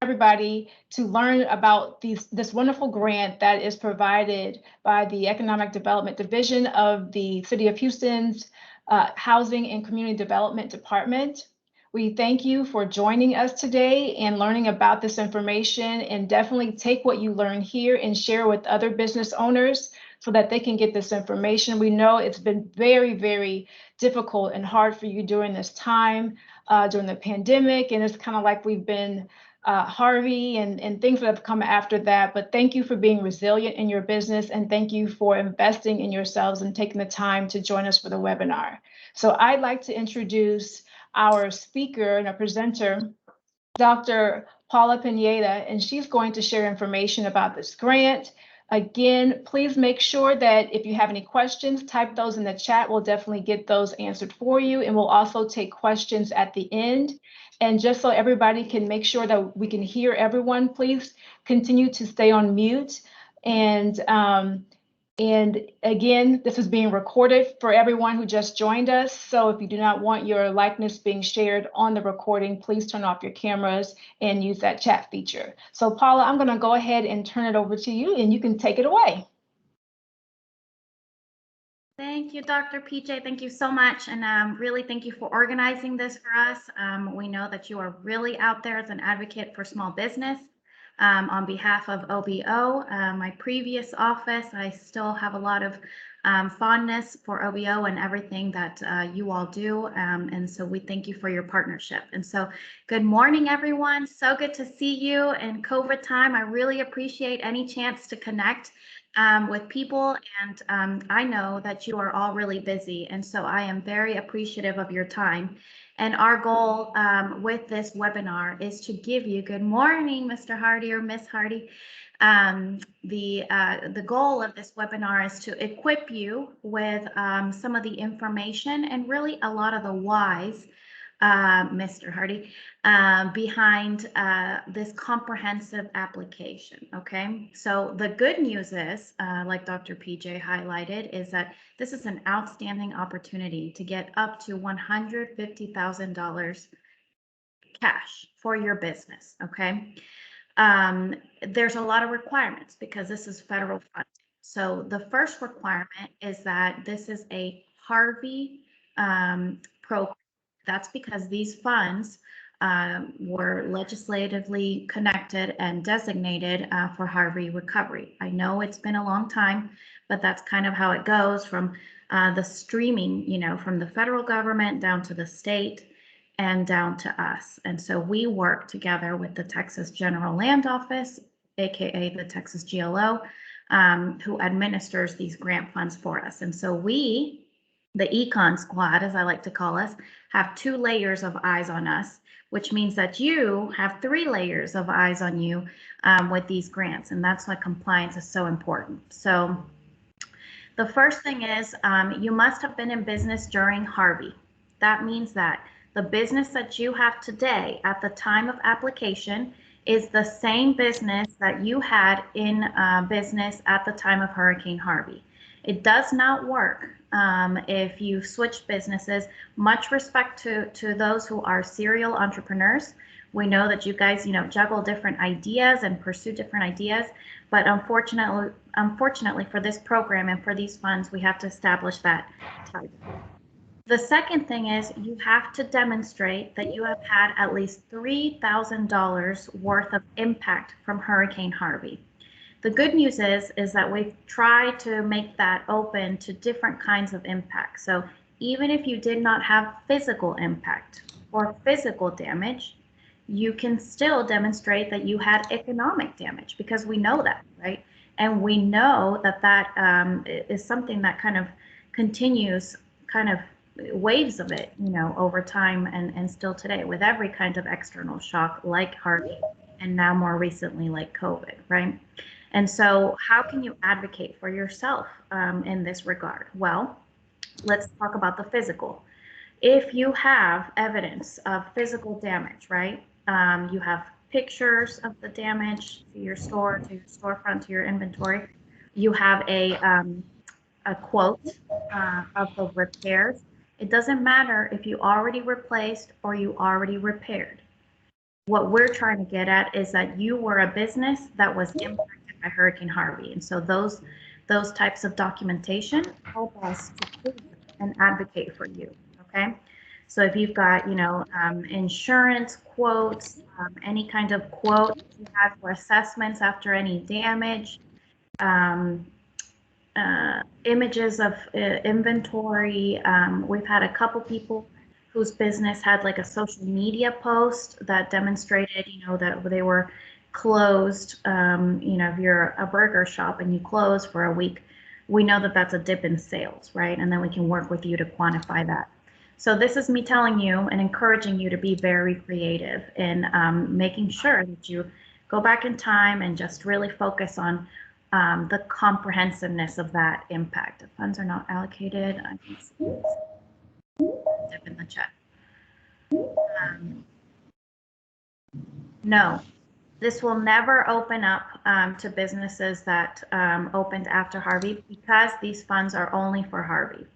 everybody to learn about this wonderful grant that is provided by the Economic Development Division of the City of Houston's Housing and Community Development Department. We thank you for joining us today and learning about this information, and definitely take what you learn here and share with other business owners so that they can get this information. We know it's been very, very difficult and hard for you during this time, during the pandemic, and it's kind of like we've been Harvey and things that have come after that. But thank you for being resilient in your business, and thank you for investing in yourselves and taking the time to join us for the webinar. So I'd like to introduce our speaker and our presenter, Dr. Paula Pineda, and she's going to share information about this grant. Again, please make sure that if you have any questions, type those in the chat. We'll definitely get those answered for you, and we'll also take questions at the end. And just so everybody can make sure that we can hear everyone, please continue to stay on mute. And again, this is being recorded for everyone who just joined us. So if you do not want your likeness being shared on the recording, please turn off your cameras and use that chat feature. So Paula, I'm going to go ahead and turn it over to you, and you can take it away. Thank you, Dr. PJ. Thank you so much. And really thank you for organizing this for us. We know that you are really out there as an advocate for small business. On behalf of OBO, my previous office, I still have a lot of fondness for OBO and everything that you all do. And so we thank you for your partnership. And so good morning, everyone. So good to see you in COVID time. I really appreciate any chance to connect with people. And I know that you are all really busy. And so I am very appreciative of your time. And our goal with this webinar is to give you, good morning, Mr. Hardy or Miss Hardy. The goal of this webinar is to equip you with some of the information and really a lot of the whys, Mr. Hardy, behind this comprehensive application, okay? So the good news is, like Dr. PJ highlighted, is that this is an outstanding opportunity to get up to $150,000 cash for your business, okay? There's a lot of requirements because this is federal funding. So the first requirement is that this is a Harvey program. That's because these funds were legislatively connected and designated for Harvey recovery. I know it's been a long time, but that's kind of how it goes from the streaming, you know, from the federal government down to the state and down to us. And so we work together with the Texas General Land Office, AKA the Texas GLO, who administers these grant funds for us. And so we, the Econ Squad, as I like to call us, have 2 layers of eyes on us, which means that you have 3 layers of eyes on you with these grants. And that's why compliance is so important. So the first thing is you must have been in business during Harvey. That means that the business that you have today at the time of application is the same business that you had in business at the time of Hurricane Harvey. It does not work if you switch businesses. Much respect to those who are serial entrepreneurs. We know that you guys, you know, juggle different ideas and pursue different ideas, but unfortunately for this program and for these funds, we have to establish that type. The second thing is you have to demonstrate that you have had at least $3,000 worth of impact from Hurricane Harvey. The good news is that we've tried to make that open to different kinds of impact. So even if you did not have physical impact or physical damage, you can still demonstrate that you had economic damage, because we know that, right? And we know that that is something that kind of continues, kind of waves of it, you know, over time and still today with every kind of external shock like Harvey and now more recently like COVID, right? And so how can you advocate for yourself in this regard? Well, let's talk about the physical. If you have evidence of physical damage, right? You have pictures of the damage to your store, to your storefront, to your inventory. You have a quote of the repairs. It doesn't matter if you already replaced or you already repaired. What we're trying to get at is that you were a business that was impacted by Hurricane Harvey. And so those types of documentation help us to prove and advocate for you, okay? So if you've got, insurance quotes, any kind of quote you have for assessments after any damage, images of inventory. We've had a couple people whose business had like a social media post that demonstrated, that they were closed. If you're a burger shop and you close for a week, we know that that's a dip in sales, right? And then we can work with you to quantify that. So this is me telling you and encouraging you to be very creative in making sure that you go back in time and just really focus on the comprehensiveness of that impact. If funds are not allocated, I can see dip in the chat. No, this will never open up to businesses that opened after Harvey, because these funds are only for Harvey.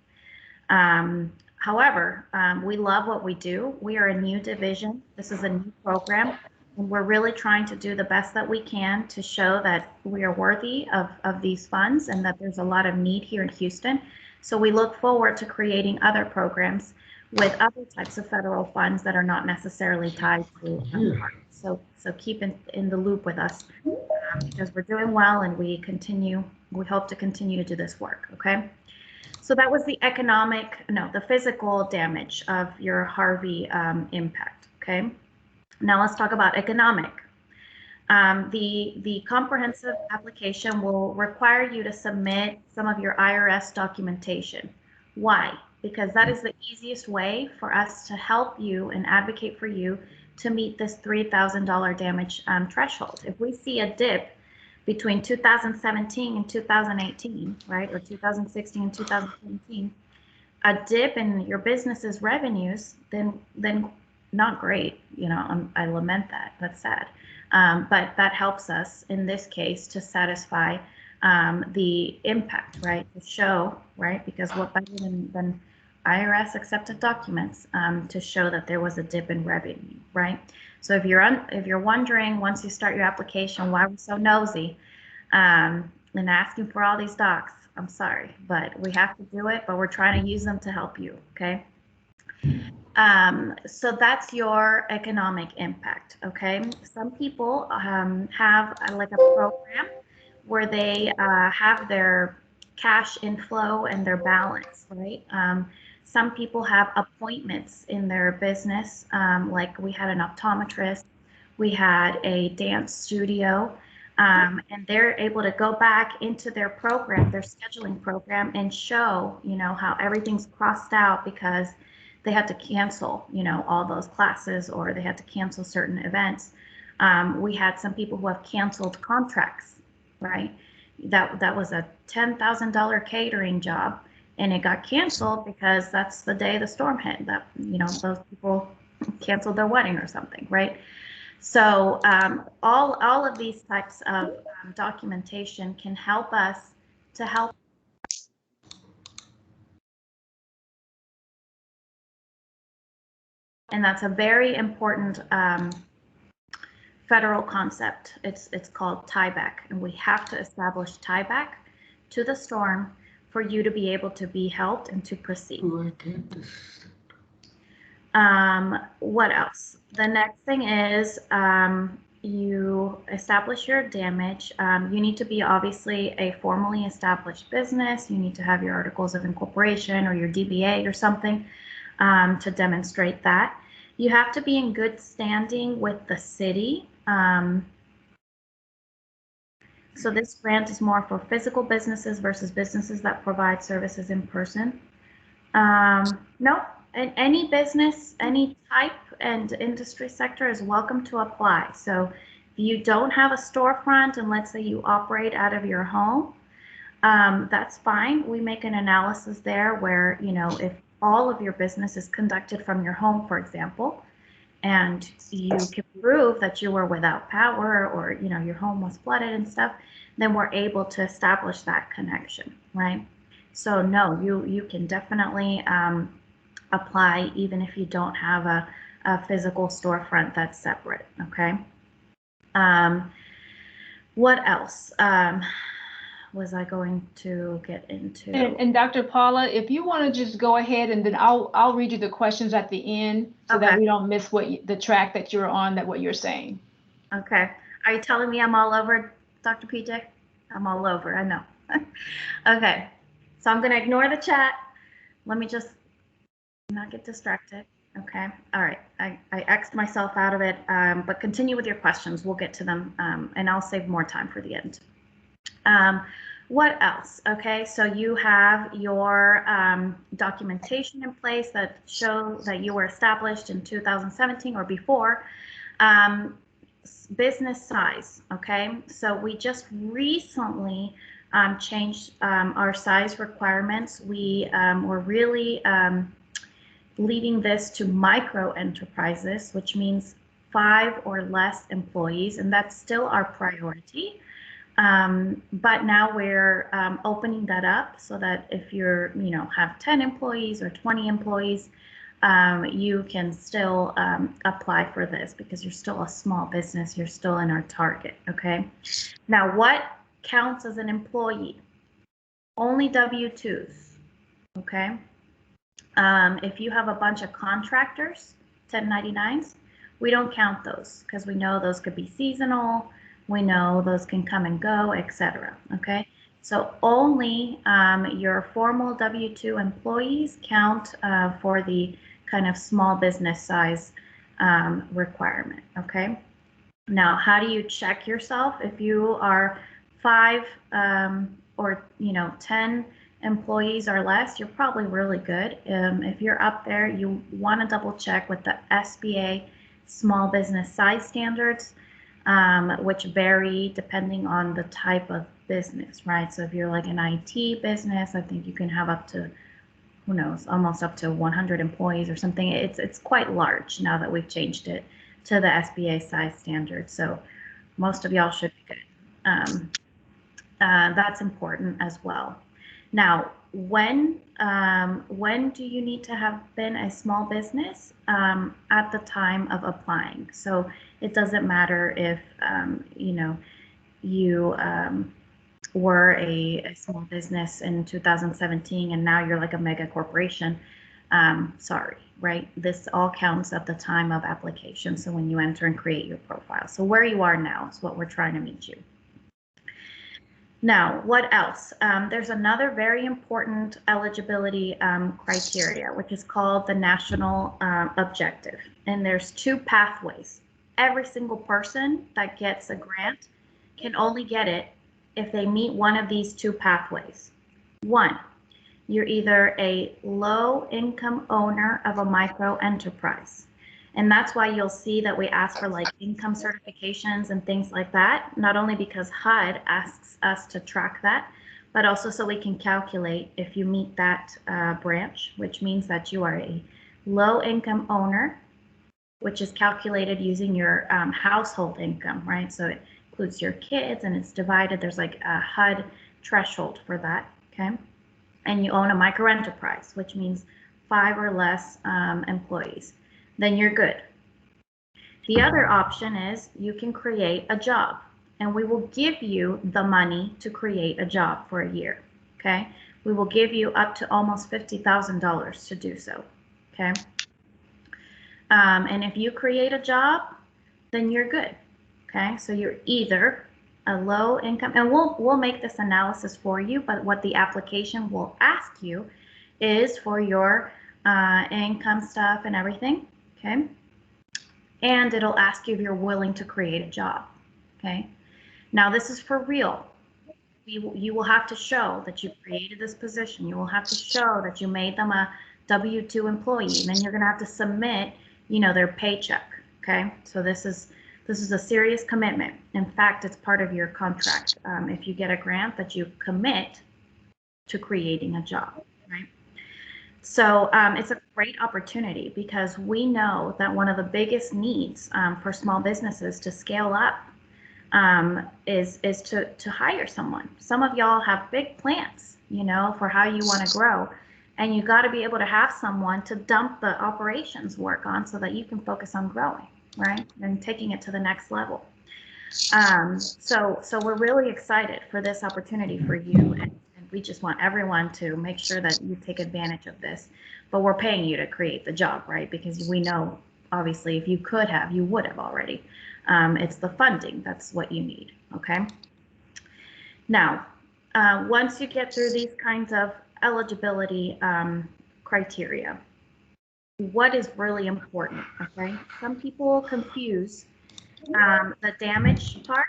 However, we love what we do. We are a new division. This is a new program. And we're really trying to do the best that we can to show that we are worthy of these funds and that there's a lot of need here in Houston. So we look forward to creating other programs with other types of federal funds that are not necessarily tied to so keep in the loop with us, because we're doing well and we hope to continue to do this work, okay? So that was the the physical damage of your Harvey impact, okay? Now let's talk about economic. The comprehensive application will require you to submit some of your IRS documentation. Why? Because that is the easiest way for us to help you and advocate for you to meet this $3,000 damage threshold. If we see a dip between 2017 and 2018, right, or 2016 and 2017, a dip in your business's revenues, then not great. I lament that. That's sad. But that helps us in this case to satisfy the impact, right? To show, right? Because what better than IRS accepted documents to show that there was a dip in revenue, right? So if you're wondering once you start your application why we're so nosy and asking for all these docs, I'm sorry, but we have to do it. But we're trying to use them to help you, okay? So that's your economic impact, okay? Some people have like a program where they have their cash inflow and their balance, right? Some people have appointments in their business, like we had an optometrist, we had a dance studio, and they're able to go back into their program, their scheduling program, and show, how everything's crossed out because they had to cancel, all those classes, or they had to cancel certain events. We had some people who have canceled contracts, right? That was a $10,000 catering job, and it got canceled because that's the day the storm hit. That those people canceled their wedding or something, right? So all of these types of documentation can help us to help. And that's a very important federal concept. It's called tieback, and we have to establish tieback to the storm for you to be able to be helped and to proceed. What else? The next thing is you establish your damage. You need to be obviously a formally established business. You need to have your articles of incorporation or your DBA or something to demonstrate that. You have to be in good standing with the city. So this grant is more for physical businesses versus businesses that provide services in person. No, and any business, any type and industry sector is welcome to apply. So if you don't have a storefront and let's say you operate out of your home, that's fine. We make an analysis there where, if all of your business is conducted from your home, for example, and you can prove that you were without power or, your home was flooded and stuff, then we're able to establish that connection, right? So no, you can definitely apply even if you don't have a physical storefront that's separate, okay? What else was I going to get into? And Dr. Paula, if you want to just go ahead and then I'll read you the questions at the end so that we don't miss the track that you're on, what you're saying. Okay. Are you telling me I'm all over, Dr. PJ? I'm all over, I know. Okay. So I'm going to ignore the chat. Let me just not get distracted. Okay. All right. I X'd myself out of it, but continue with your questions. We'll get to them, and I'll save more time for the end. What else? Okay, so you have your documentation in place that show that you were established in 2017 or before. Business size, okay? So we just recently changed our size requirements. We were really leading this to micro enterprises, which means 5 or less employees, and that's still our priority. But now we're opening that up so that if you're, have 10 employees or 20 employees, you can still apply for this because you're still a small business. You're still in our target. Okay. Now, what counts as an employee? Only W-2s. Okay. If you have a bunch of contractors, 1099s, we don't count those because we know those could be seasonal. We know those can come and go, etc. Okay, so only your formal W-2 employees count for the kind of small business size requirement. Okay, now how do you check yourself if you are 5 or 10 employees or less? You're probably really good. If you're up there, you want to double check with the SBA small business size standards. Which vary depending on the type of business, right? So if you're like an IT business, I think you can have up to, who knows, almost up to 100 employees or something. It's quite large now that we've changed it to the SBA size standard. So most of y'all should be good. That's important as well. Now, when do you need to have been a small business? At the time of applying. So it doesn't matter if you were a small business in 2017 and now you're like a mega corporation. Sorry, right? This all counts at the time of application. So when you enter and create your profile. So where you are now is what we're trying to meet you. Now, what else? There's another very important eligibility criteria, which is called the national objective. And there's 2 pathways. Every single person that gets a grant can only get it if they meet one of these 2 pathways. 1, you're either a low income owner of a micro enterprise. And that's why you'll see that we ask for like income certifications and things like that, not only because HUD asks us to track that, but also so we can calculate if you meet that branch, which means that you are a low income owner, which is calculated using your household income, right? So it includes your kids and it's divided. There's like a HUD threshold for that, okay? And you own a micro enterprise, which means 5 or less employees. Then you're good. The other option is you can create a job and we will give you the money to create a job for a year, okay? We will give you up to almost $50,000 to do so, okay? And if you create a job, then you're good, okay? So you're either a low income, and we'll make this analysis for you, but what the application will ask you is for your income stuff and everything. Okay, and it'll ask you if you're willing to create a job. Okay, now this is for real. You will have to show that you created this position. You will have to show that you made them a W-2 employee, and then you're going to have to submit, their paycheck. Okay, so this is a serious commitment. In fact, it's part of your contract. If you get a grant, that you commit to creating a job. Right. So it's a great opportunity because we know that one of the biggest needs for small businesses to scale up is to hire someone. Some of y'all have big plans, for how you want to grow. And you got to be able to have someone to dump the operations work on so that you can focus on growing, right? And taking it to the next level. So we're really excited for this opportunity for you. And we just want everyone to make sure that you take advantage of this. But we're paying you to create the job, right? Because we know, obviously, if you could have, you would have already. It's the funding. That's what you need, okay? Now, once you get through these kinds of eligibility criteria, what is really important, okay? Some people confuse the damage part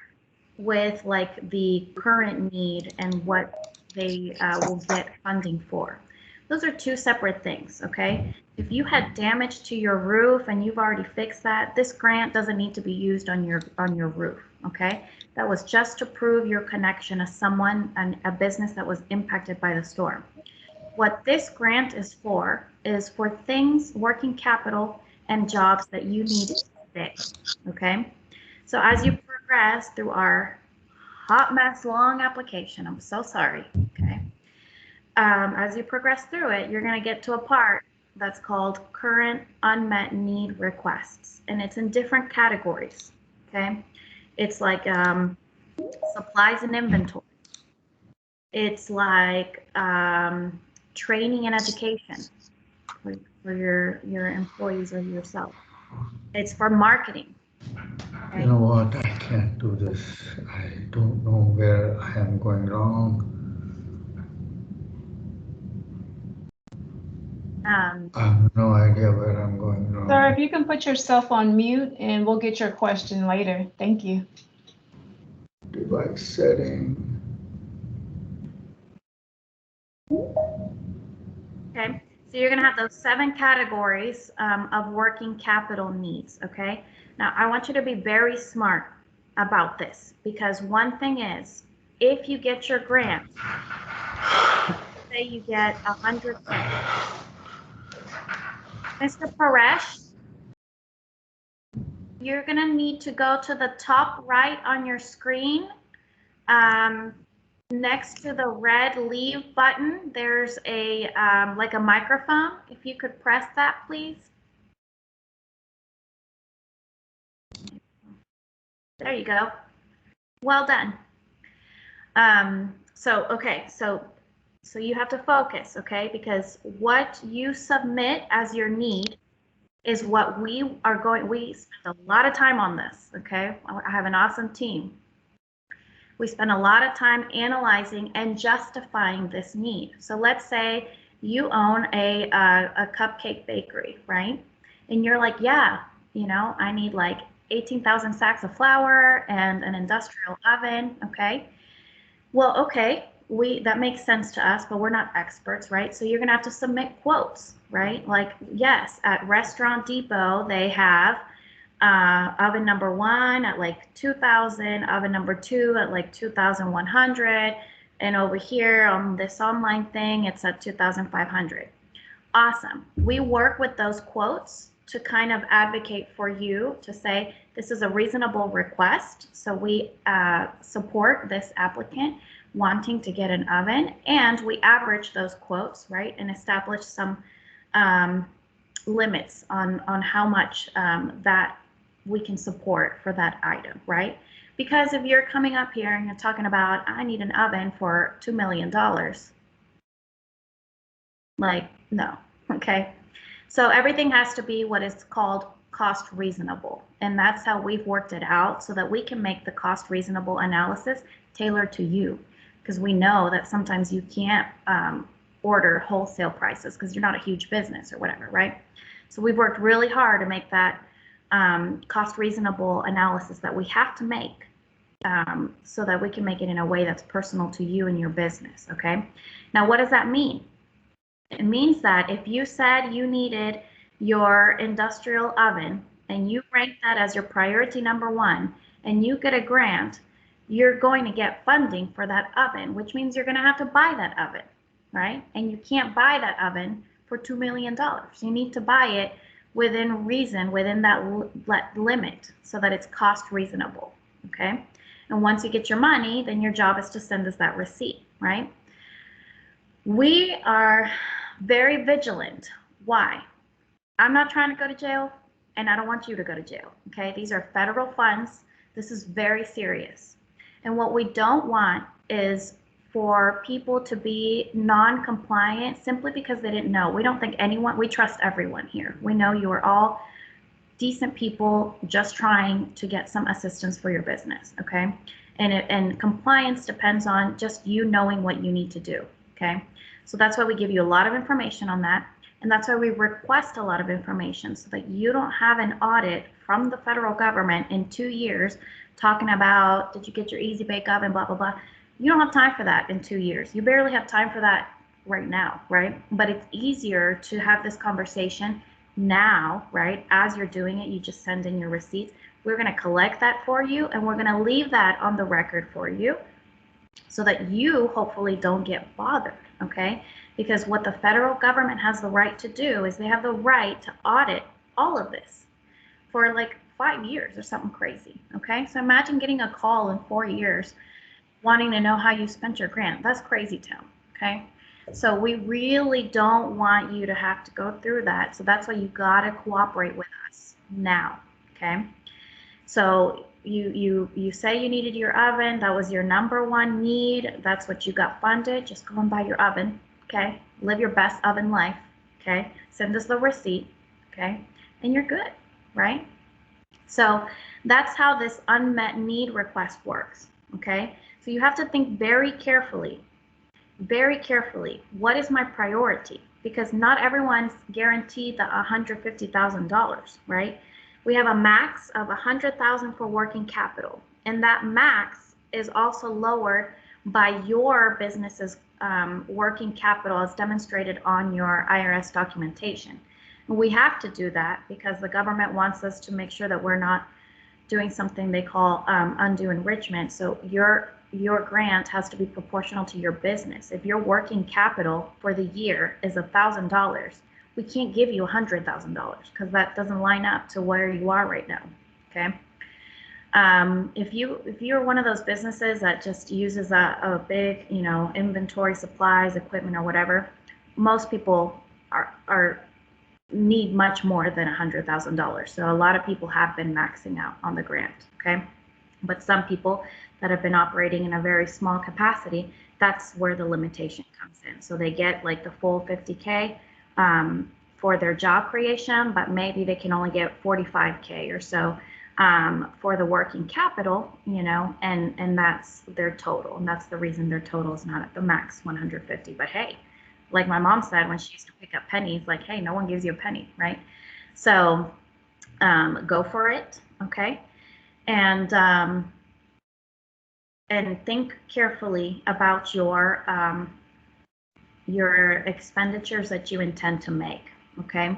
with like the current need and what they will get funding for. Those are two separate things, okay? If you had damage to your roof and you've already fixed that, this grant doesn't need to be used on your roof, okay? That was just to prove your connection as someone and a business that was impacted by the storm. What this grant is for things, working capital and jobs that you need today, okay? So as you progress through our hot mess long application, I'm so sorry, okay? As you progress through it, you're gonna get to a part that's called current unmet need requests, and it's in different categories, okay? It's like supplies and inventory. It's like training and education for your employees or yourself. It's for marketing. Okay? You know what? I can't do this. I don't know where I am going wrong. I have no idea where I'm going wrong. Sir, if you can put yourself on mute and we'll get your question later. Thank you. Device setting. Okay, so you're gonna have those 7 categories of working capital needs, okay? Now, I want you to be very smart about this, because one thing is, if you get your grant, say you get 100K. Mr. Paresh, you're gonna need to go to the top right on your screen. Next to the red leave button, there's a like a microphone. If you could press that, please. There you go. Well done. So you have to focus, okay? Because what you submit as your need is what we spend a lot of time on this, okay? I have an awesome team. We spend a lot of time analyzing and justifying this need. So let's say you own a cupcake bakery, right? And you're like, yeah, you know, I need like 18,000 sacks of flour and an industrial oven, okay? Well, okay, that makes sense to us, but we're not experts, right? So you're gonna have to submit quotes, right? Like, yes, at Restaurant Depot, they have oven number 1 at like 2,000, oven number 2 at like 2,100, and over here on this online thing, it's at 2,500. Awesome. We work with those quotes to kind of advocate for you to say, this is a reasonable request. So we support this applicant wanting to get an oven, and we average those quotes, right? And establish some limits on how much that we can support for that item, right? Because if you're coming up here and you're talking about, I need an oven for $2 million, like, no, okay? So everything has to be what is called cost reasonable. And that's how we've worked it out so that we can make the cost reasonable analysis tailored to you. Because we know that sometimes you can't order wholesale prices because you're not a huge business or whatever, right? So we've worked really hard to make that cost reasonable analysis that we have to make so that we can make it in a way that's personal to you and your business, okay? Now, what does that mean? It means that if you said you needed your industrial oven and you rank that as your priority number 1 and you get a grant, you're going to get funding for that oven, which means you're going to have to buy that oven, right? And you can't buy that oven for $2 million. You need to buy it within reason, within that limit, so that it's cost reasonable, okay? And once you get your money, then your job is to send us that receipt, right? We are Very vigilant. Why? I'm not trying to go to jail, and I don't want you to go to jail, okay? These are federal funds. This is very serious. And what we don't want is for people to be non-compliant simply because they didn't know. We don't think anyone, we trust everyone here. We know you are all decent people just trying to get some assistance for your business, okay? And compliance depends on just you knowing what you need to do, okay? So that's why we give you a lot of information on that. And that's why we request a lot of information so that you don't have an audit from the federal government in 2 years talking about, did you get your easy bake oven, blah, blah, blah. You don't have time for that in 2 years. You barely have time for that right now, right? But it's easier to have this conversation now, right? As you're doing it, you just send in your receipts. We're going to collect that for you, and we're going to leave that on the record for you so that you hopefully don't get bothered, okay? Because what the federal government has the right to do is they have the right to audit all of this for like 5 years or something crazy, okay? So imagine getting a call in 4 years wanting to know how you spent your grant. That's crazy town, okay? So we really don't want you to have to go through that. So that's why you gotta cooperate with us now, okay? So you say you needed your oven, that was your #1 need, that's what you got funded, just go and buy your oven, okay? Live your best oven life, okay? Send us the receipt, okay? And you're good, right? So that's how this unmet need request works, okay? So you have to think very carefully, what is my priority? Because not everyone's guaranteed the $150,000, right? We have a max of $100,000 for working capital, and that max is also lowered by your business's working capital as demonstrated on your IRS documentation. And we have to do that because the government wants us to make sure that we're not doing something they call undue enrichment. So your grant has to be proportional to your business. If your working capital for the year is $1,000, we can't give you $100,000 because that doesn't line up to where you are right now, okay? If you're one of those businesses that just uses a big, inventory, supplies, equipment, or whatever, most people need much more than $100,000. So a lot of people have been maxing out on the grant, okay? But some people that have been operating in a very small capacity, that's where the limitation comes in. So they get like the full 50K for their job creation, but maybe they can only get 45K or so for the working capital, and that's their total. And that's the reason their total is not at the max 150. But hey, like my mom said when she used to pick up pennies, like, hey, no one gives you a penny, right? So go for it, okay? And think carefully about your expenditures that you intend to make, okay?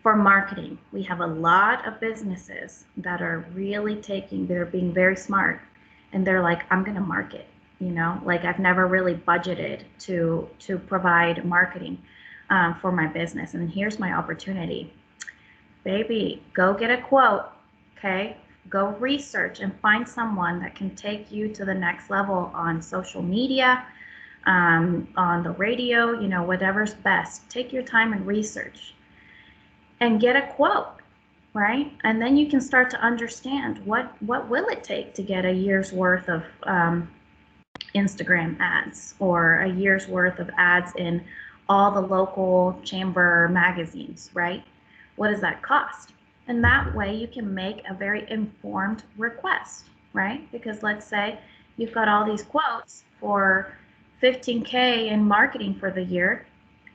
For marketing, we have a lot of businesses that are really they're being very smart, and they're like, I'm gonna market, like I've never really budgeted to provide marketing for my business, and here's my opportunity. Baby, go get a quote, okay? Go research and find someone that can take you to the next level on social media, on the radio, whatever's best. Take your time and research and get a quote, right? And then you can start to understand what will it take to get a year's worth of Instagram ads or a year's worth of ads in all the local chamber magazines, right? What does that cost? And that way you can make a very informed request, right? Because let's say you've got all these quotes for 15K in marketing for the year,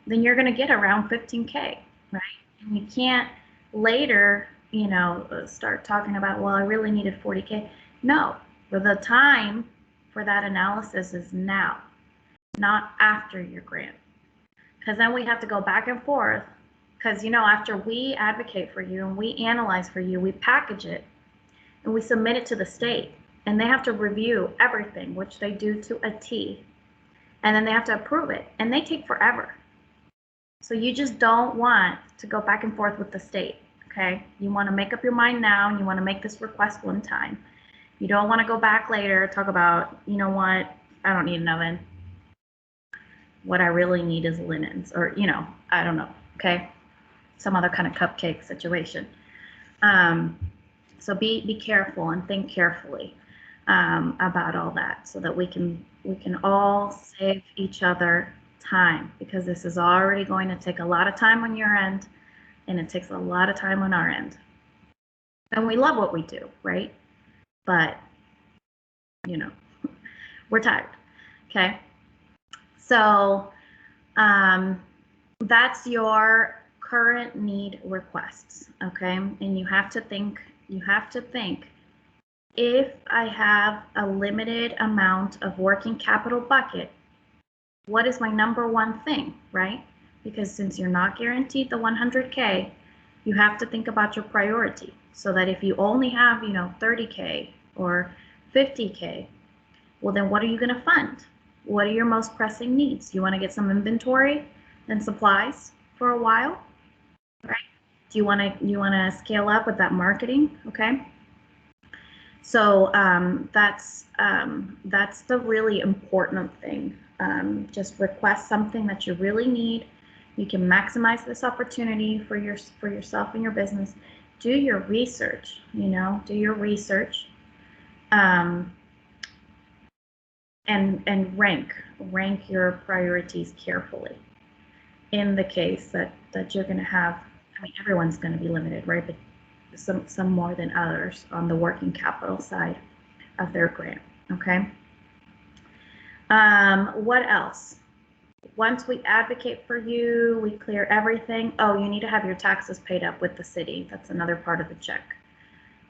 then you're going to get around 15K, right? And you can't later, start talking about, well, I really needed 40K. No, the time for that analysis is now, not after your grant. Because then we have to go back and forth. Because, after we advocate for you and we analyze for you, we package it and we submit it to the state. And they have to review everything, which they do to a T. And then they have to approve it. And they take forever. So you just don't want to go back and forth with the state, okay? You want to make up your mind now, and you want to make this request one time. You don't want to go back later, talk about, you know what, I don't need an oven. What I really need is linens, or, you know, I don't know, okay? Some other kind of cupcake situation. So be careful and think carefully about all that, so that we can all save each other time, because this is already going to take a lot of time on your end, and it takes a lot of time on our end. And we love what we do, right? But, you know, we're tired, okay? So that's your current need requests, okay? And you have to think, if I have a limited amount of working capital bucket, what is my number one thing, right? Because since you're not guaranteed the 100K, you have to think about your priority, so that if you only have, you know, 30K or 50K, well, then what are you going to fund? What are your most pressing needs? You want to get some inventory and supplies for a while, right? Do you want to scale up with that marketing? Okay. So that's the really important thing. Just request something that you really need. You can maximize this opportunity for yourself and your business. Do your research. You know, do your research. And rank your priorities carefully. In the case that you're going to have, I mean, everyone's going to be limited, right? But some more than others on the working capital side of their grant. Okay. What else? Once we advocate for you, we clear everything. Oh, you need to have your taxes paid up with the city. That's another part of the check.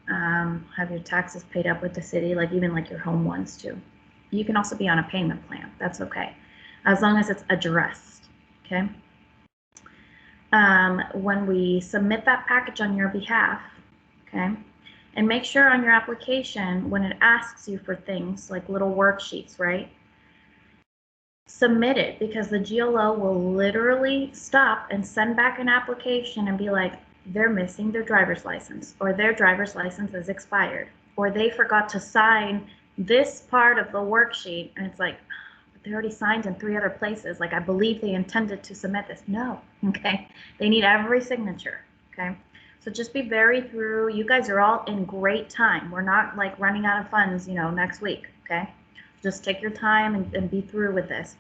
Have your taxes paid up with the city, like even like your home ones too. You can also be on a payment plan. That's okay, as long as it's addressed. Okay. When we submit that package on your behalf, okay, and make sure on your application, when it asks you for things like little worksheets, right, submit it, because the GLO will literally stop and send back an application and be like, they're missing their driver's license, or their driver's license is expired, or they forgot to sign this part of the worksheet. And it's like, they already signed in 3 other places. Like, I believe they intended to submit this. No, okay. They need every signature, okay. So just be very through. You guys are all in great time. We're not like running out of funds, you know, next week, okay. Just take your time and be through with this.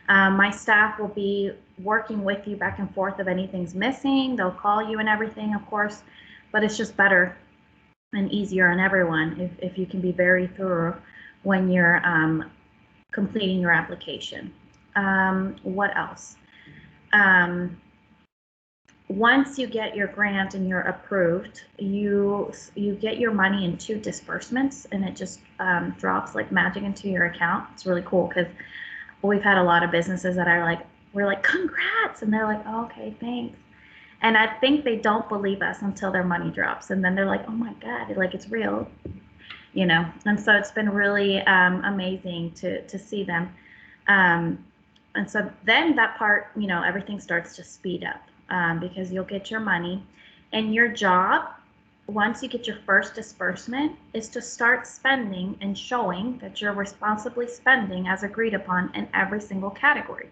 My staff will be working with you back and forth if anything's missing. They'll call you and everything, of course, but it's just better and easier on everyone if you can be very thorough when you're completing your application. What else? Once you get your grant and you're approved, you get your money in 2 disbursements, and it just drops like magic into your account. It's really cool, because we've had a lot of businesses that are like, we're like, congrats, and they're like, oh, okay, thanks. And I think they don't believe us until their money drops, and then they're like, oh my God, like, it's real, you know. And so it's been really amazing to see them. And so then that part, you know, everything starts to speed up, because you'll get your money, and your job, once you get your first disbursement, is to start spending and showing that you're responsibly spending as agreed upon in every single category.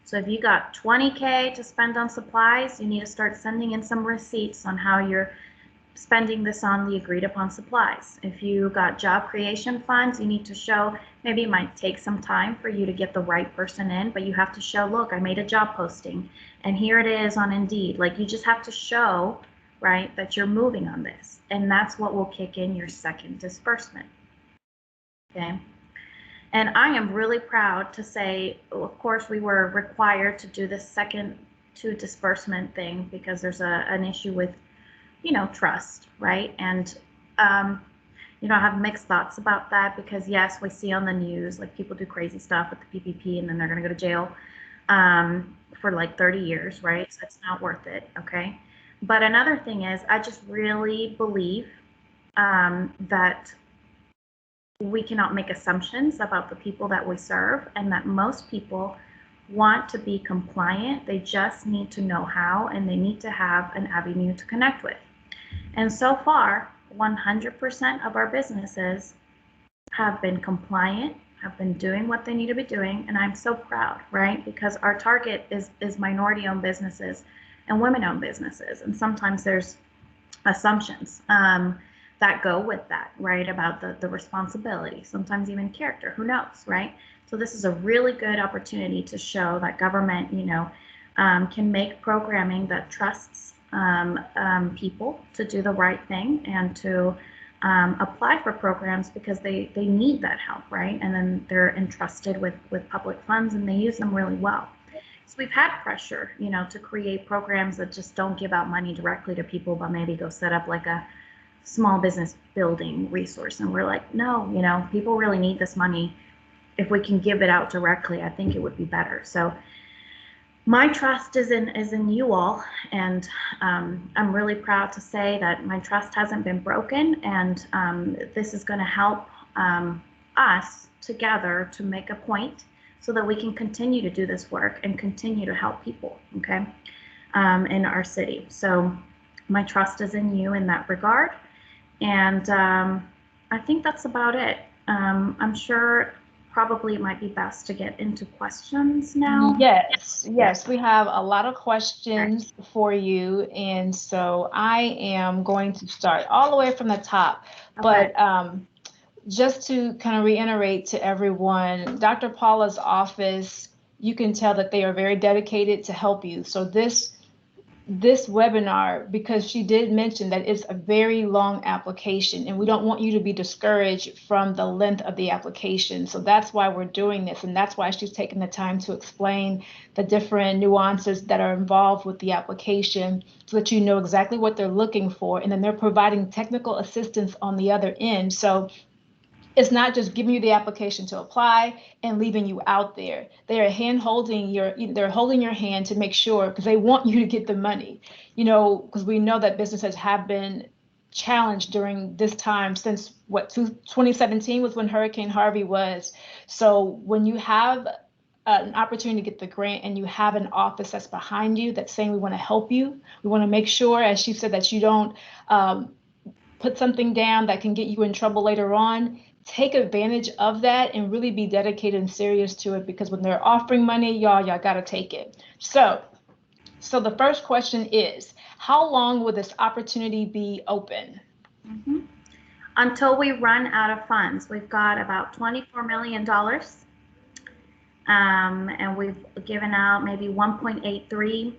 So if you got 20K to spend on supplies, you need to start sending in some receipts on how you're spending this on the agreed upon supplies. If you got job creation funds, you need to show, maybe it might take some time for you to get the right person in, but you have to show, look, I made a job posting and here it is on Indeed. Like, you just have to show, right, that you're moving on this. And that's what will kick in your second disbursement. Okay. And I am really proud to say, of course, we were required to do this second 2 disbursement thing because there's an issue with, you know, trust, right? And, you know, I have mixed thoughts about that, because yes, we see on the news, like, people do crazy stuff with the PPP and then they're going to go to jail for like 30 years, right? So it's not worth it, okay? But another thing is, I just really believe that we cannot make assumptions about the people that we serve, and that most people want to be compliant. They just need to know how, and they need to have an avenue to connect with. And so far, 100% of our businesses have been compliant, have been doing what they need to be doing, and I'm so proud, right? Because our target is minority-owned businesses and women-owned businesses, and sometimes there's assumptions that go with that, right? About the responsibility, sometimes even character, who knows, right? So this is a really good opportunity to show that government, can make programming that trusts people to do the right thing and to apply for programs because they need that help, right? And then they're entrusted with public funds and they use them really well. So we've had pressure, to create programs that just don't give out money directly to people, but maybe go set up like a small business building resource. And we're like, no, people really need this money. If we can give it out directly, I think it would be better. So my trust is in you all, and I'm really proud to say that my trust hasn't been broken, and this is going to help us together to make a point so that we can continue to do this work and continue to help people, okay, in our city. So my trust is in you in that regard, and I think that's about it. I'm sure probably it might be best to get into questions now. Yes, we have a lot of questions for you, and so I am going to start all the way from the top. Okay. But just to kind of reiterate to everyone, Dr. Paula's office, you can tell that they are very dedicated to help you. So this webinar, because she did mention that it's a very long application and we don't want you to be discouraged from the length of the application. So that's why we're doing this, and that's why she's taking the time to explain the different nuances that are involved with the application so that you know exactly what they're looking for, and then they're providing technical assistance on the other end. So it's not just giving you the application to apply and leaving you out there. They are they're holding your hand to make sure, because they want you to get the money, because we know that businesses have been challenged during this time since 2017 was when Hurricane Harvey was. So when you have an opportunity to get the grant and you have an office that's behind you that's saying we want to help you, we want to make sure, as she said, that you don't put something down that can get you in trouble later on. Take advantage of that and really be dedicated and serious to it, because when they're offering money, y'all got to take it. So the first question is, how long will this opportunity be open? Mm-hmm. Until we run out of funds. We've got about $24 million. And we've given out maybe 1.83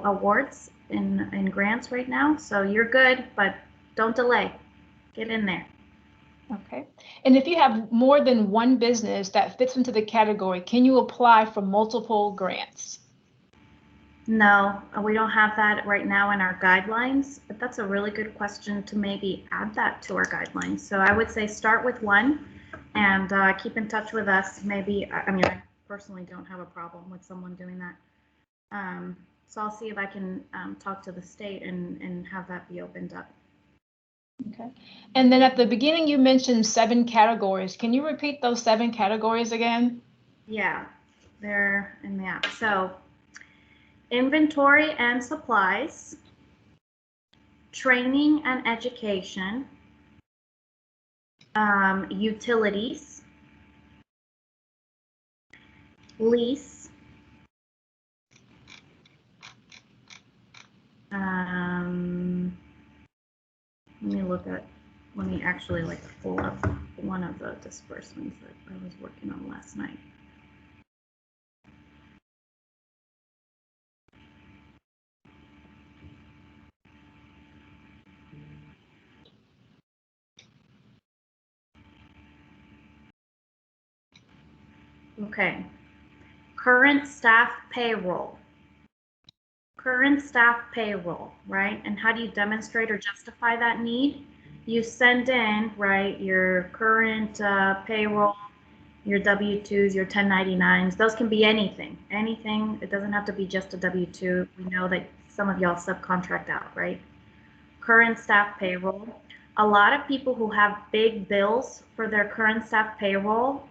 awards in grants right now. So you're good, but don't delay. Get in there. Okay. And if you have more than one business that fits into the category, can you apply for multiple grants? No, we don't have that right now in our guidelines, but that's a really good question to maybe add that to our guidelines. So I would say start with one and keep in touch with us. Maybe, I personally don't have a problem with someone doing that. So I'll see if I can talk to the state and have that be opened up. Okay. And then at the beginning, you mentioned 7 categories. Can you repeat those 7 categories again? Yeah, they're in the app. So inventory and supplies, training and education, utilities, lease, let me actually pull up one of the disbursements that I was working on last night. Okay, current staff payroll. Current staff payroll, right? And how do you demonstrate or justify that need? You send in, right, your current payroll, your W-2s, your 1099s. Those can be anything. It doesn't have to be just a W-2. We know that some of y'all subcontract out, right? Current staff payroll. A lot of people who have big bills for their current staff payroll,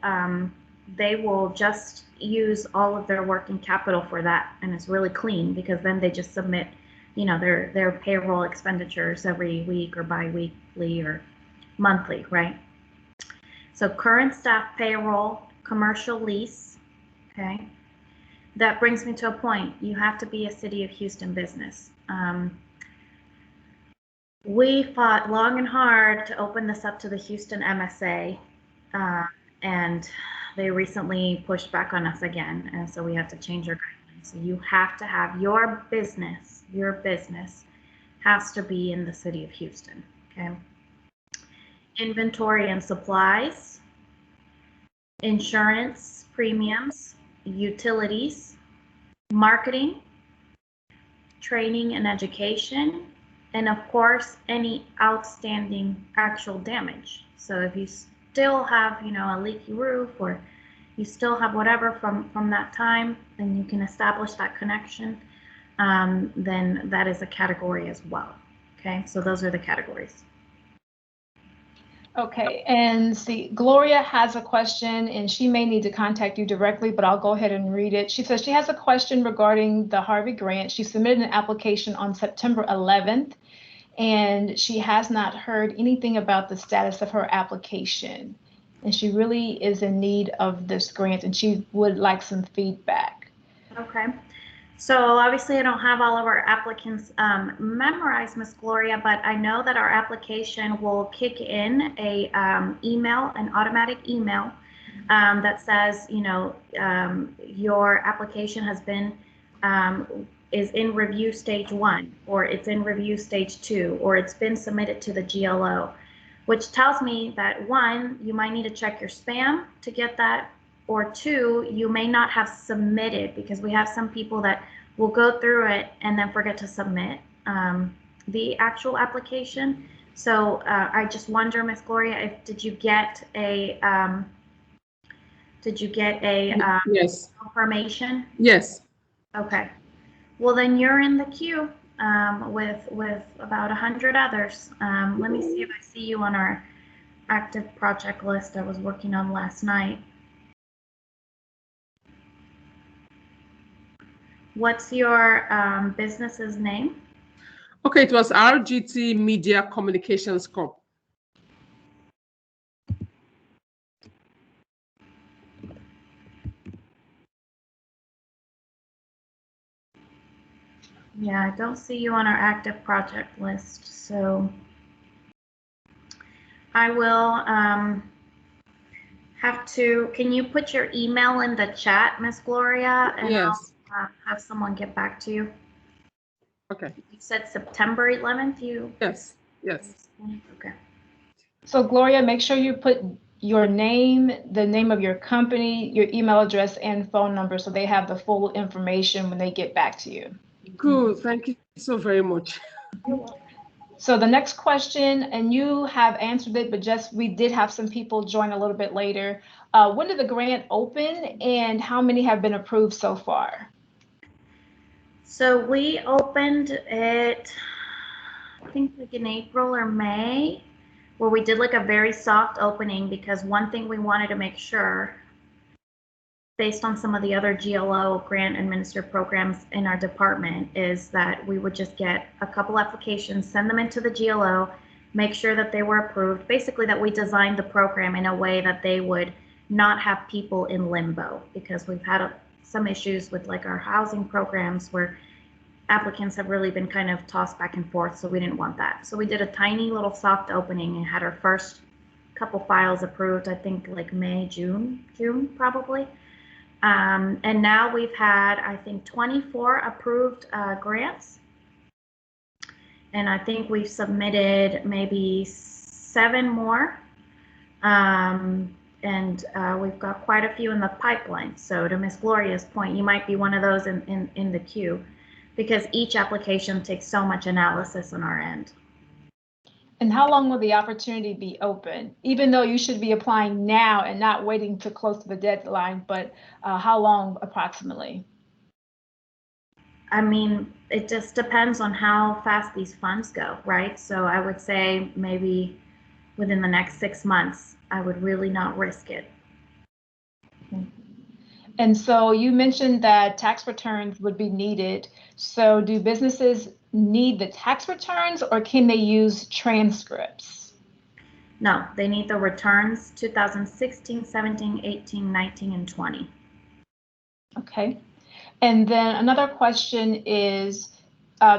they will just use all of their working capital for that, and it's really clean because then they just submit, their payroll expenditures every week or bi-weekly or monthly, right? So current staff payroll, commercial lease, okay? That brings me to a point. You have to be a City of Houston business. We fought long and hard to open this up to the Houston MSA, and they recently pushed back on us again, and so we have to change our guidelines. So you have to have your business has to be in the City of Houston, okay? Inventory and supplies, insurance premiums, utilities, marketing, training and education, and of course, any outstanding actual damage. So if you still have, a leaky roof, or you still have whatever from that time, then you can establish that connection, then that is a category as well. Okay, so those are the categories. Okay, and see, Gloria has a question, and she may need to contact you directly, but I'll go ahead and read it. She says she has a question regarding the Harvey grant. She submitted an application on September 11th, and she has not heard anything about the status of her application. And she really is in need of this grant, and she would like some feedback. Okay. So obviously I don't have all of our applicants memorized, Ms. Gloria, but I know that our application will kick in a an automatic email that says, your application has been is in review stage 1, or it's in review stage 2, or it's been submitted to the GLO, which tells me that 1, you might need to check your spam to get that, or 2, you may not have submitted, because we have some people that will go through it and then forget to submit the actual application. So I just wonder, Ms. Gloria, did you get a yes, confirmation? yes. Okay. Well, then you're in the queue with about 100 others. Let me see if I see you on our active project list I was working on last night. What's your business's name? Okay, it was RGT Media Communications Corp. Yeah, I don't see you on our active project list, so I will have to, can you put your email in the chat, Miss Gloria? And Yes. I'll have someone get back to you. Okay. You said September 11th, Yes, yes. Okay. So Gloria, make sure you put your name, the name of your company, your email address, and phone number, so they have the full information when they get back to you. Good. Thank you so very much. So the next question, and you have answered it, but we did have some people join a little bit later. When did the grant open, and how many have been approved so far? So we opened it, I think like in April or May, where we did like a very soft opening, because one thing we wanted to make sure, based on some of the other GLO grant administered programs in our department, is that we would just get a couple applications, send them into the GLO, make sure that they were approved. Basically, that we designed the program in a way that they would not have people in limbo, because we've had some issues with like our housing programs where applicants have really been kind of tossed back and forth, so we didn't want that. So we did a tiny little soft opening and had our first couple files approved, I think like May, June probably. And now we've had, I think, 24 approved grants. And I think we've submitted maybe 7 more. And we've got quite a few in the pipeline. So to Ms. Gloria's point, you might be one of those in the queue, because each application takes so much analysis on our end. And how long will the opportunity be open? Even though you should be applying now and not waiting to close to the deadline, but how long approximately? I mean, it just depends on how fast these funds go, right? So I would say maybe within the next 6 months, I would really not risk it. And so you mentioned that tax returns would be needed. So do businesses need the tax returns, or can they use transcripts? No, they need the returns 2016, 17, 18, 19, and 20. Okay. And then another question is,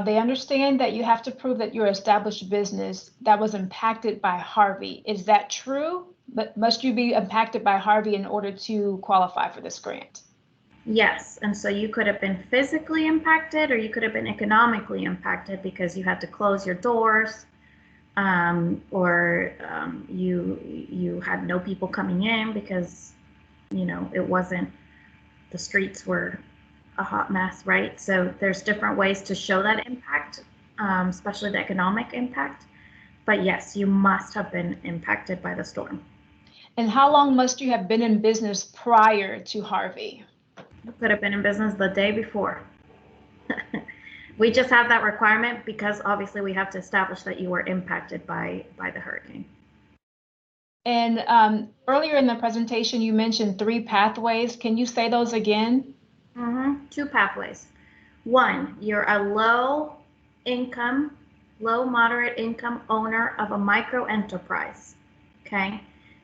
they understand that you have to prove that you're an established business that was impacted by Harvey. Is that true? But must you be impacted by Harvey in order to qualify for this grant? Yes, and so you could have been physically impacted or you could have been economically impacted because you had to close your doors, or you had no people coming in because, you know, it wasn't, the streets were a hot mess, right? So there's different ways to show that impact, especially the economic impact. But yes, you must have been impacted by the storm. And how long must you have been in business prior to Harvey? You could have been in business the day before. We just have that requirement because obviously we have to establish that you were impacted by the hurricane. And earlier in the presentation, you mentioned 3 pathways. Can you say those again? 2 pathways. 1, you're a low moderate income owner of a micro enterprise. Okay.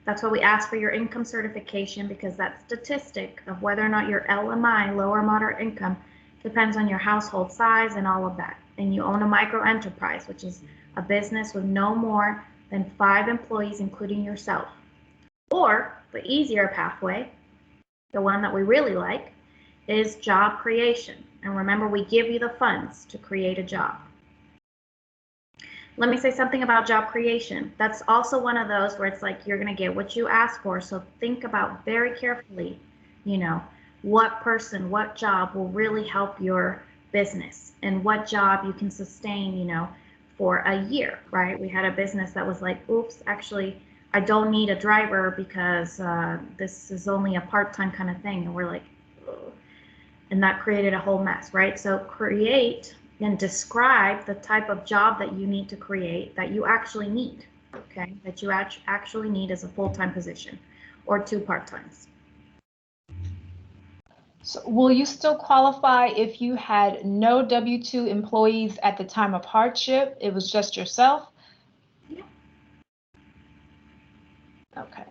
That's why we ask for your income certification, because that statistic of whether or not you're LMI, low or moderate income, depends on your household size and all of that. And you own a micro enterprise, which is a business with no more than 5 employees, including yourself. Or the easier pathway, the one that we really like, is job creation. And remember, we give you the funds to create a job. Let me say something about job creation. That's also one of those where it's like you're going to get what you ask for. So think about very carefully, you know, what person, what job will really help your business and what job you can sustain, you know, for a year, right? We had a business that was like, oops, actually, I don't need a driver because this is only a part-time kind of thing. And we're like, ugh. And that created a whole mess, right? So create and describe the type of job that you need to create that you actually need, okay? That you actually need as a full-time position or 2 part-times. So will you still qualify if you had no W-2 employees at the time of hardship? It was just yourself? Yeah. Okay.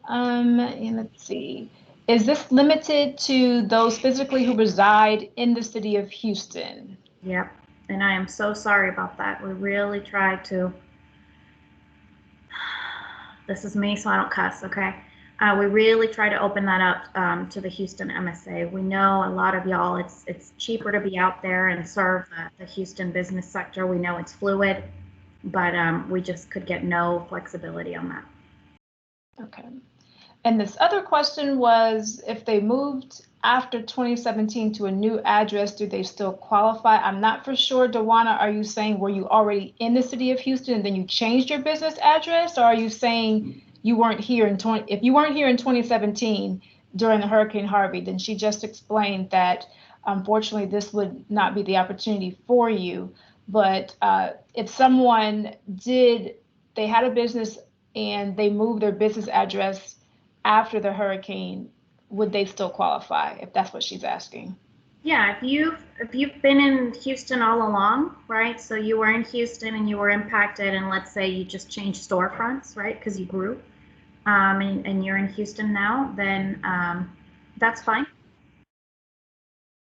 And let's see. Is this limited to those physically who reside in the city of Houston? Yep. And I am so sorry about that. We really try to, this is me, so I don't cuss, okay? We really try to open that up to the Houston MSA. We know a lot of y'all, it's cheaper to be out there and serve the Houston business sector. We know it's fluid, but we just could get no flexibility on that. Okay. And this other question was, if they moved after 2017 to a new address, do they still qualify? I'm not for sure. Dewana, are you saying were you already in the city of Houston and then you changed your business address? Or are you saying you weren't here if you weren't here in 2017 during the Hurricane Harvey, then she just explained that unfortunately this would not be the opportunity for you. But if someone they had a business and they moved their business address after the hurricane, would they still qualify, if that's what she's asking? Yeah, if you've been in Houston all along, right? So you were in Houston and you were impacted, and let's say you just changed storefronts, right? Because you grew, and you're in Houston now, then that's fine.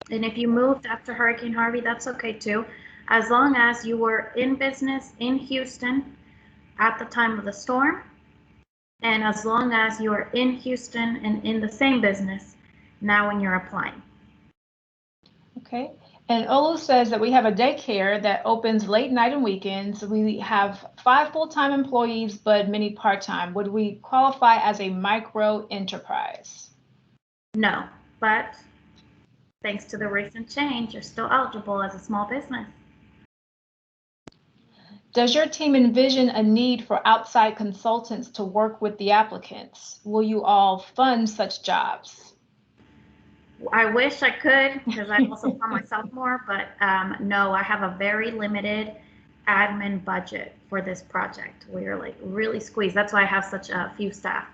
And if you moved after Hurricane Harvey, that's okay too, as long as you were in business in Houston at the time of the storm. And as long as you are in Houston and in the same business now when you're applying. Okay. And Olu says that we have a daycare that opens late night and weekends. We have 5 full-time employees, but many part-time. Would we qualify as a micro enterprise? No, but thanks to the recent change, you're still eligible as a small business. Does your team envision a need for outside consultants to work with the applicants? Will you all fund such jobs? I wish I could, because I also fund myself more, but no, I have a very limited admin budget for this project. We're like really squeezed. That's why I have such a few staff.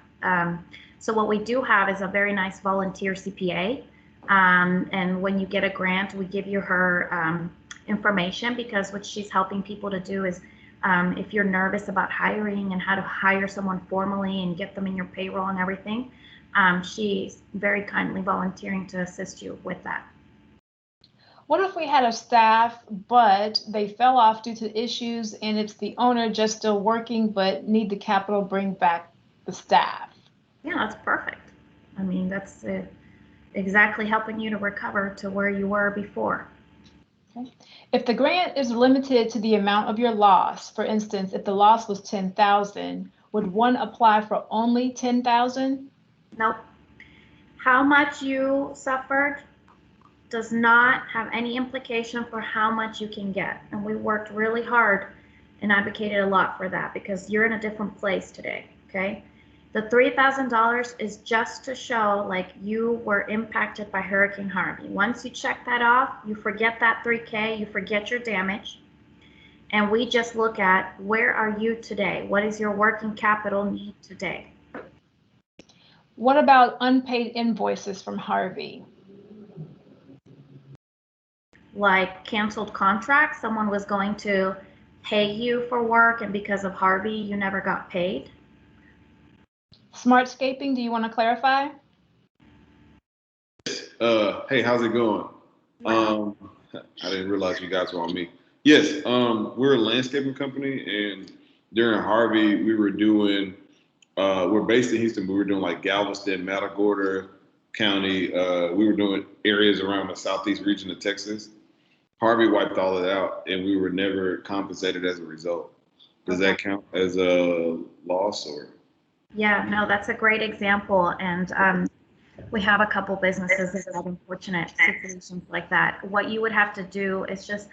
So what we do have is a very nice volunteer CPA. And when you get a grant, we give you her information, because what she's helping people to do is If you're nervous about hiring and how to hire someone formally and get them in your payroll and everything, she's very kindly volunteering to assist you with that. What if we had a staff, but they fell off due to issues and it's the owner just still working, but need the capital bring back the staff? Yeah, that's perfect. I mean, that's exactly helping you to recover to where you were before. Okay. If the grant is limited to the amount of your loss, for instance, if the loss was 10,000, would one apply for only 10,000? Nope. How much you suffered does not have any implication for how much you can get. And we worked really hard and advocated a lot for that because you're in a different place today, okay? The $3,000 is just to show like you were impacted by Hurricane Harvey. Once you check that off, you forget that $3K, you forget your damage, and we just look at where are you today? What is your working capital need today? What about unpaid invoices from Harvey? Like canceled contracts, someone was going to pay you for work and because of Harvey, you never got paid. Smartscaping, do you want to clarify? Hey, how's it going? I didn't realize you guys were on me. Yes, we're a landscaping company, and during Harvey, we were doing, we're based in Houston, but we were doing like Galveston, Matagorda County. We were doing areas around the southeast region of Texas. Harvey wiped all of that out, and we were never compensated as a result. Does that count as a loss or? Yeah, no, that's a great example. And we have a couple businesses that have unfortunate situations like that. What you would have to do is just,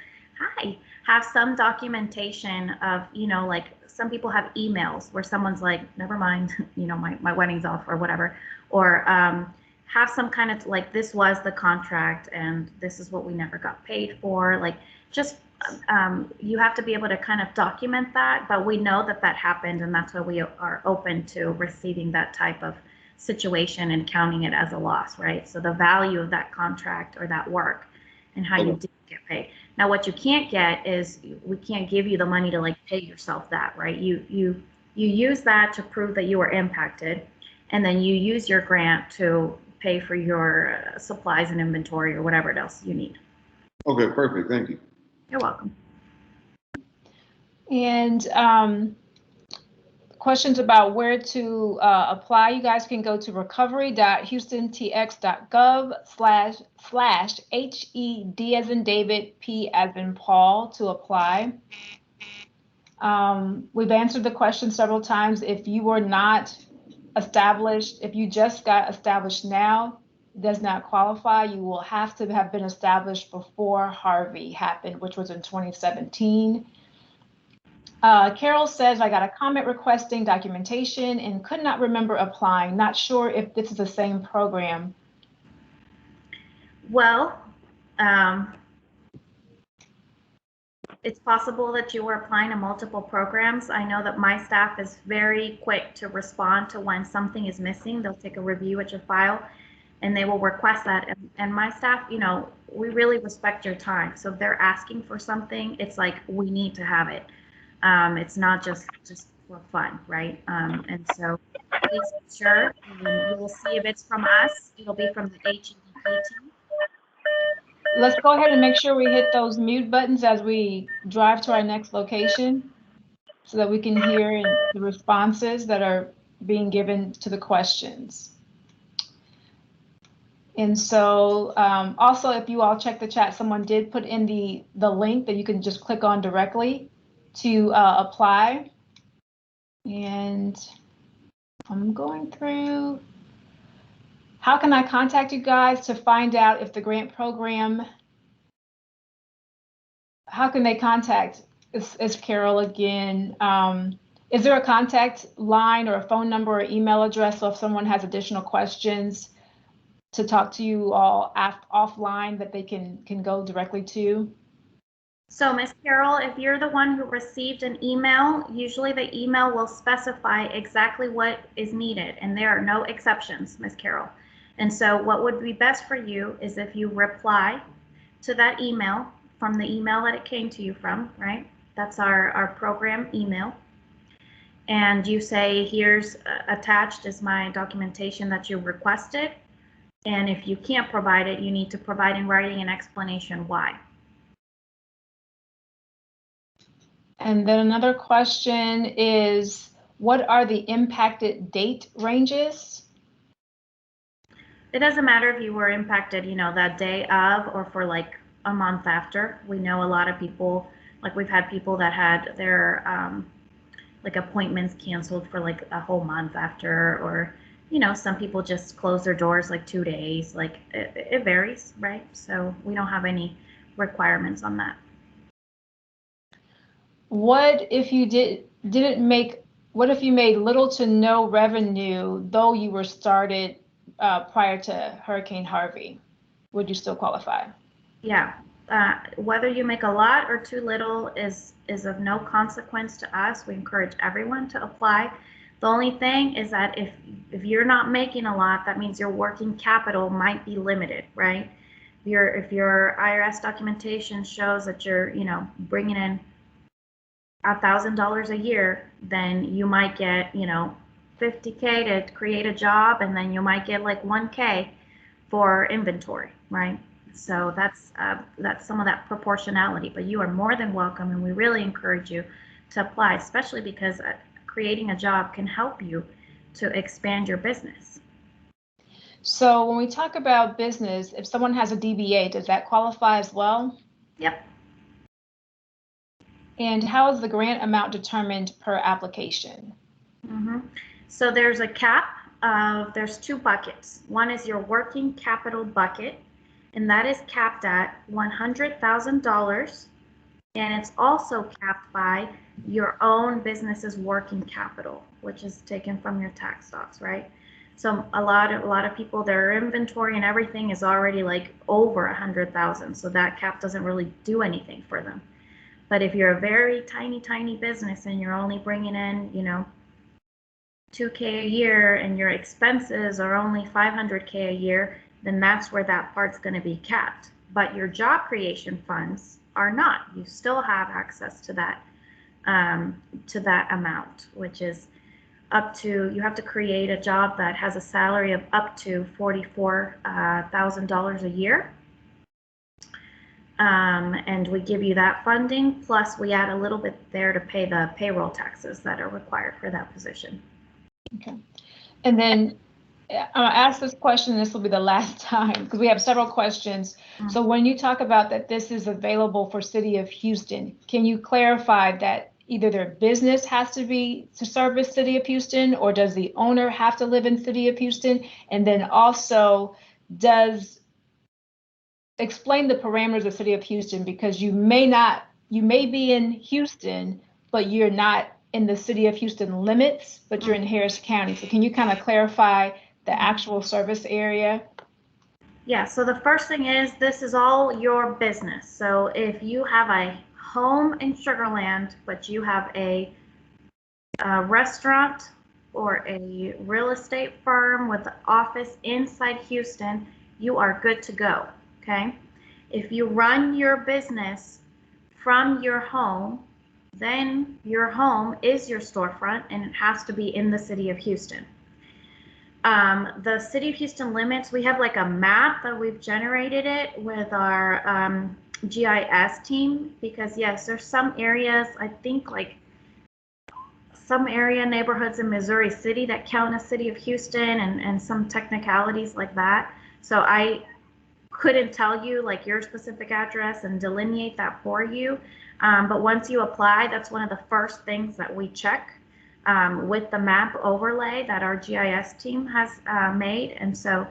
have some documentation of, like some people have emails where someone's like, never mind, my wedding's off or whatever, or have some kind of like, this was the contract and this is what we never got paid for. Like just, you have to be able to kind of document that, but we know that that happened, and that's why we are open to receiving that type of situation and counting it as a loss, right? So the value of that contract or that work and how you did get paid. Now, what you can't get is we can't give you the money to like pay yourself that, right? You use that to prove that you were impacted, and then you use your grant to pay for your supplies and inventory or whatever else you need. Okay, perfect. Thank you. You're welcome. And questions about where to apply, you guys can go to recovery.houstontx.gov/HED as in David, P as in Paul to apply. We've answered the question several times. If you were not established, if you just got established now, does not qualify. You will have to have been established before Harvey happened, which was in 2017. Carol says, I got a comment requesting documentation and could not remember applying. Not sure if this is the same program. Well, it's possible that you were applying to multiple programs. I know that my staff is very quick to respond to when something is missing. They'll take a review at your file and they will request that. And my staff, we really respect your time. So if they're asking for something, it's like, we need to have it. It's not just for fun, right? And so please be sure, you will see if it's from us, it'll be from the HEDP team. Let's go ahead and make sure we hit those mute buttons as we drive to our next location so that we can hear the responses that are being given to the questions. And so also, if you all check the chat, someone did put in the link that you can just click on directly to apply. And I'm going through. How can I contact you guys to find out if the grant program, how can they contact? It's Carol again. Is there a contact line or a phone number or email address? So if someone has additional questions to talk to you all offline that they can go directly to? So Ms. Carol, if you're the one who received an email, usually the email will specify exactly what is needed, and there are no exceptions, Ms. Carol. And so what would be best for you is if you reply to that email from the email that it came to you from, right? That's our program email. And you say, here's attached is my documentation that you requested. And if you can't provide it, you need to provide in writing an explanation why. And then another question is, what are the impacted date ranges? It doesn't matter if you were impacted, you know, that day of or for like a month after. We know a lot of people, like we've had people that had their like appointments canceled for like a whole month after, or, you know, some people just close their doors like 2 days. Like it varies, right? So we don't have any requirements on that. What if you what if you made little to no revenue, though you were started prior to Hurricane Harvey? Would you still qualify? Yeah, whether you make a lot or too little is of no consequence to us. We encourage everyone to apply. The only thing is that if you're not making a lot, that means your working capital might be limited, right? If your IRS documentation shows that you're, you know, bringing in $1,000 a year, then you might get, you know, $50K to create a job, and then you might get like $1K for inventory, right? So that's some of that proportionality, but you are more than welcome, and we really encourage you to apply, especially because creating a job can help you to expand your business. So when we talk about business, if someone has a DBA, does that qualify as well? Yep. And how is the grant amount determined per application? So there's a cap of, there's 2 buckets. One is your working capital bucket, and that is capped at $100,000. And it's also capped by your own business's working capital, which is taken from your tax stocks, right? So a lot of people, their inventory and everything is already like over 100,000. So that cap doesn't really do anything for them. But if you're a very tiny business and you're only bringing in, you know, $2K a year and your expenses are only $500K a year, then that's where that part's going to be capped. But your job creation funds are not. You still have access to that amount, which is up to, you have to create a job that has a salary of up to $44,000 a year. And we give you that funding, plus we add a little bit there to pay the payroll taxes that are required for that position. Okay. And then I'll ask this question, this will be the last time, because we have several questions. So when you talk about that this is available for City of Houston, can you clarify that either their business has to be to service City of Houston, or does the owner have to live in City of Houston? And then also, explain the parameters of City of Houston, because you may be in Houston, but you're not in the City of Houston limits, but you're in Harris County. So can you kind of clarify the actual service area? Yeah, so the first thing is, this is all your business. So if you have a home in Sugar Land, but you have a restaurant or a real estate firm with an office inside Houston, you are good to go, okay? If you run your business from your home, then your home is your storefront and it has to be in the City of Houston. The City of Houston limits, we have like a map that we've generated it with our GIS team, because yes, there's some areas, I think like some area neighborhoods in Missouri City that count as City of Houston, and some technicalities like that. So I couldn't tell you like your specific address and delineate that for you. But once you apply, that's one of the first things that we check with the map overlay that our GIS team has made. And so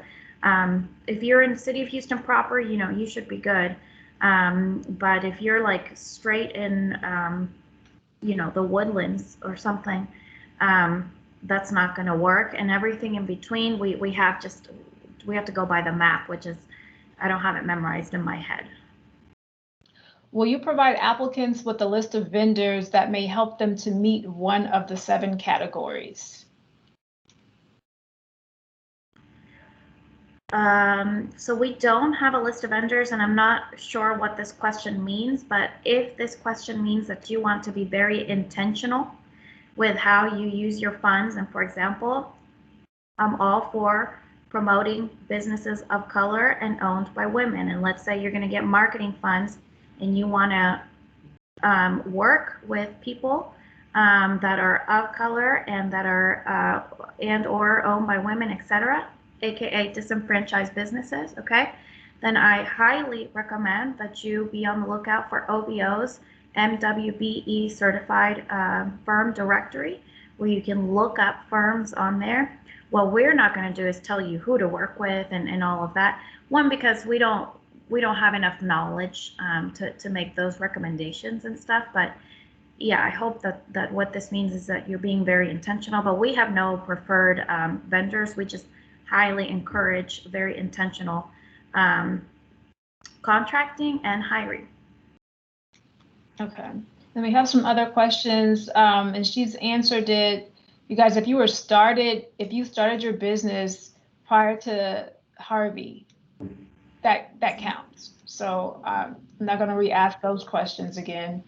if you're in the City of Houston proper, you know, you should be good. But if you're like straight in, you know, the Woodlands or something, that's not going to work. And everything in between, we have to go by the map, which is, I don't have it memorized in my head. Will you provide applicants with a list of vendors that may help them to meet one of the 7 categories? So we don't have a list of vendors, and I'm not sure what this question means, but if this question means that you want to be very intentional with how you use your funds, and for example, I'm all for promoting businesses of color and owned by women. And let's say you're going to get marketing funds and you want to work with people that are of color and that are and or owned by women, etc., aka disenfranchised businesses, okay? Then I highly recommend that you be on the lookout for OBO's MWBE certified firm directory, where you can look up firms on there. What we're not going to do is tell you who to work with and all of that. One, because we don't have enough knowledge to make those recommendations and stuff. But yeah, I hope that what this means is that you're being very intentional. But we have no preferred vendors. We just highly encourage very intentional contracting and hiring. Okay. Then we have some other questions, and she's answered it. You guys, if you started your business prior to Harvey, that counts. So I'm not going to re-ask those questions again.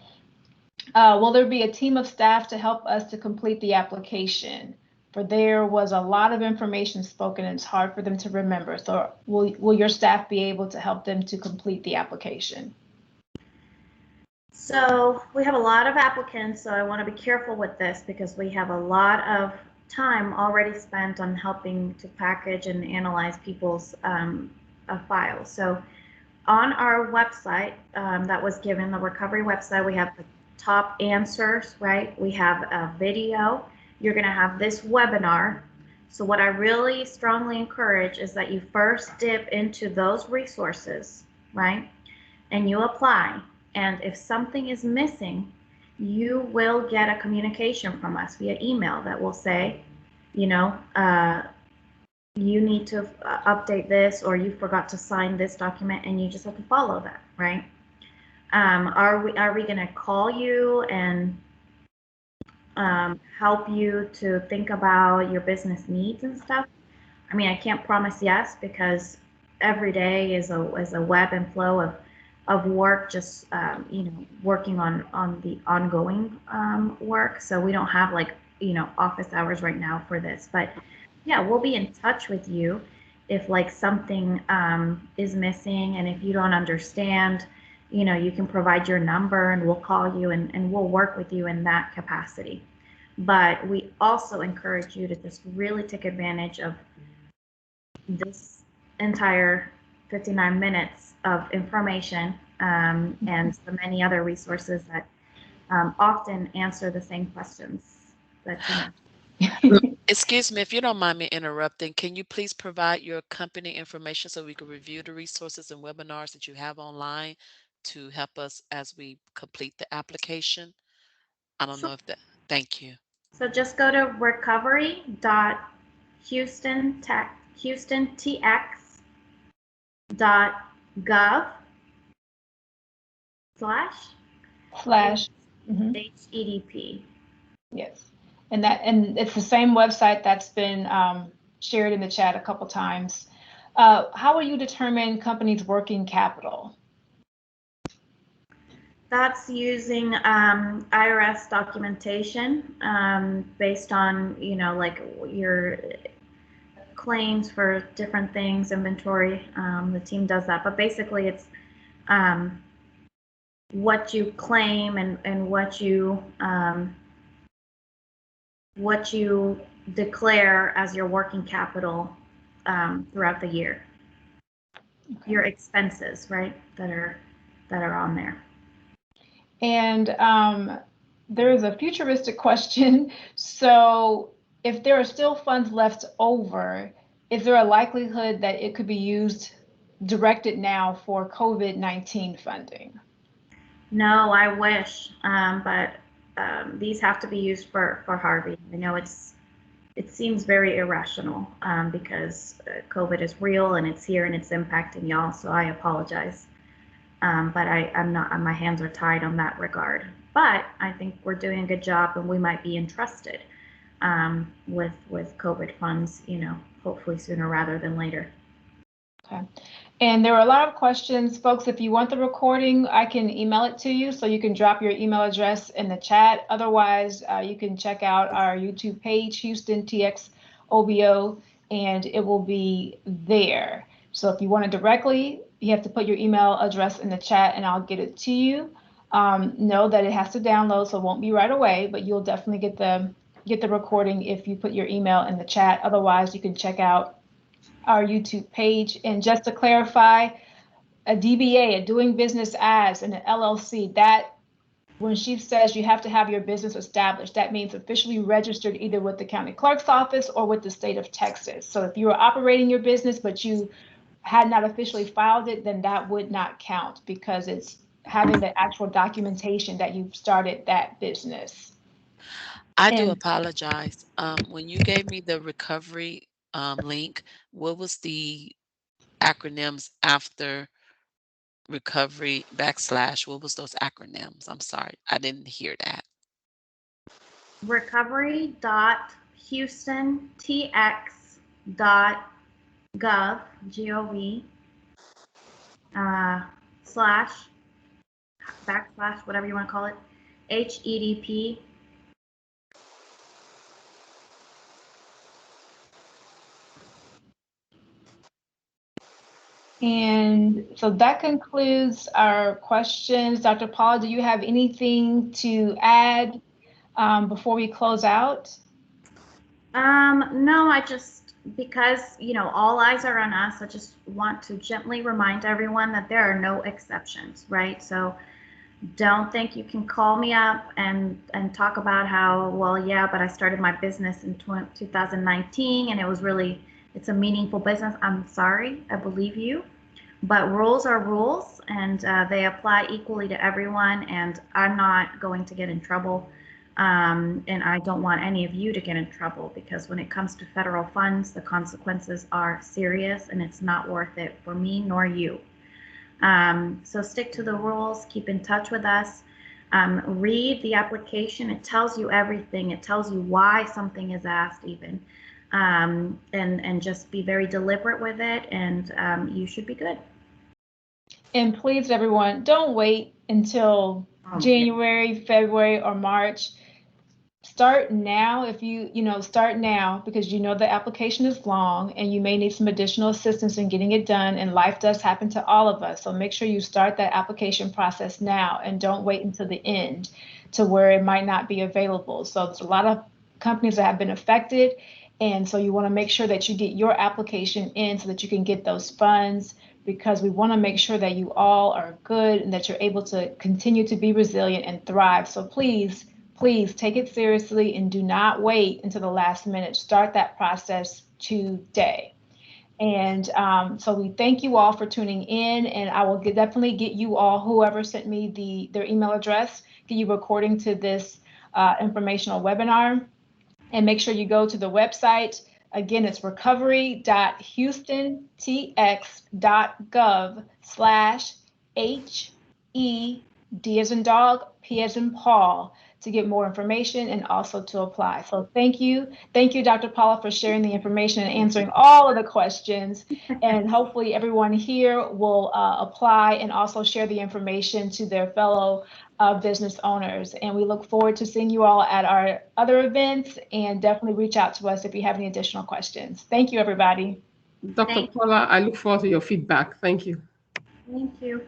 Will there be a team of staff to help us to complete the application? For there was a lot of information spoken and it's hard for them to remember. So will your staff be able to help them to complete the application? So we have a lot of applicants, so I want to be careful with this because we have a lot of time already spent on helping to package and analyze people's files. So on our website that was given, the recovery website, we have the top answers, right? We have a video. You're going to have this webinar. So what I really strongly encourage is that you first dip into those resources, right? And you apply. And if something is missing, you will get a communication from us via email that will say, you know, you need to update this, or you forgot to sign this document, and you just have to follow that, right? Are we going to call you and help you to think about your business needs and stuff? I mean, I can't promise yes, because every day is a web and flow of work, just you know, working on the ongoing work. So we don't have, like, you know, office hours right now for this, but yeah, we'll be in touch with you if like something is missing, and if you don't understand, you know, you can provide your number and we'll call you and we'll work with you in that capacity. But we also encourage you to just really take advantage of this entire 59 minutes of information and the many other resources that often answer the same questions that you know. Excuse me, if you don't mind me interrupting, can you please provide your company information so we can review the resources and webinars that you have online to help us as we complete the application? I don't know if that, thank you. So just go to recovery.houstontx.gov/. HEDP. Yes, and it's the same website that's been shared in the chat a couple times. How will you determine companies' working capital? That's using IRS documentation based on, you know, like your claims for different things, inventory. The team does that, but basically it's what you claim and what you declare as your working capital throughout the year. Okay. Your expenses, right, that are on there. And there's a futuristic question. So if there are still funds left over, is there a likelihood that it could be used, directed now for COVID-19 funding? No, I wish, but these have to be used for Harvey. I know it seems very irrational because COVID is real and it's here and it's impacting y'all. So I apologize, but I'm not. My hands are tied on that regard. But I think we're doing a good job, and we might be entrusted with COVID funds. You know, hopefully sooner rather than later. Okay. And there were a lot of questions. Folks, if you want the recording, I can email it to you, so you can drop your email address in the chat. Otherwise, you can check out our YouTube page, Houston TX OBO, and it will be there. So if you want it directly, you have to put your email address in the chat and I'll get it to you. Know that it has to download, so it won't be right away, but you'll definitely get the recording if you put your email in the chat. Otherwise, you can check out our YouTube page. And just to clarify, a DBA, a doing business as, and an LLC, that when she says you have to have your business established, that means officially registered either with the county clerk's office or with the state of Texas. So if you were operating your business, but you had not officially filed it, then that would not count because it's having the actual documentation that you've started that business. I do apologize. When you gave me the recovery link, what was the acronyms after recovery / what was those acronyms? I'm sorry, I didn't hear that. recovery.houstontx.gov, G-O-V, / whatever you want to call it, HEDP. And so that concludes our questions. Dr. Paula, do you have anything to add before we close out? No, because, all eyes are on us, I just want to gently remind everyone that there are no exceptions, right? So don't think you can call me up and talk about how, well, yeah, but I started my business in 2019 and it's a meaningful business. I'm sorry, I believe you, but rules are rules and they apply equally to everyone, and I'm not going to get in trouble. And I don't want any of you to get in trouble, because when it comes to federal funds, the consequences are serious and it's not worth it for me nor you. So stick to the rules, keep in touch with us, read the application. It tells you everything. It tells you why something is asked even, and just be very deliberate with it, and you should be good. And please, everyone, don't wait until January, February, or March. Start now start now, because the application is long and you may need some additional assistance in getting it done, and life does happen to all of us. So make sure you start that application process now and don't wait until the end to where it might not be available. So there's a lot of companies that have been affected, and so you want to make sure that you get your application in so that you can get those funds, because we want to make sure that you all are good and that you're able to continue to be resilient and thrive. So please take it seriously and do not wait until the last minute. Start that process today. And so we thank you all for tuning in, and I will definitely get you all, whoever sent me their email address, get you recording to this informational webinar. And make sure you go to the website. Again, it's recovery.houstontx.gov/HED as in dog, P as in Paul, to get more information and also to apply. So thank you. Thank you, Dr. Paula, for sharing the information and answering all of the questions. And hopefully everyone here will apply and also share the information to their fellow business owners. And we look forward to seeing you all at our other events, and definitely reach out to us if you have any additional questions. Thank you, everybody. Dr. Paula, I look forward to your feedback. Thank you. Thank you.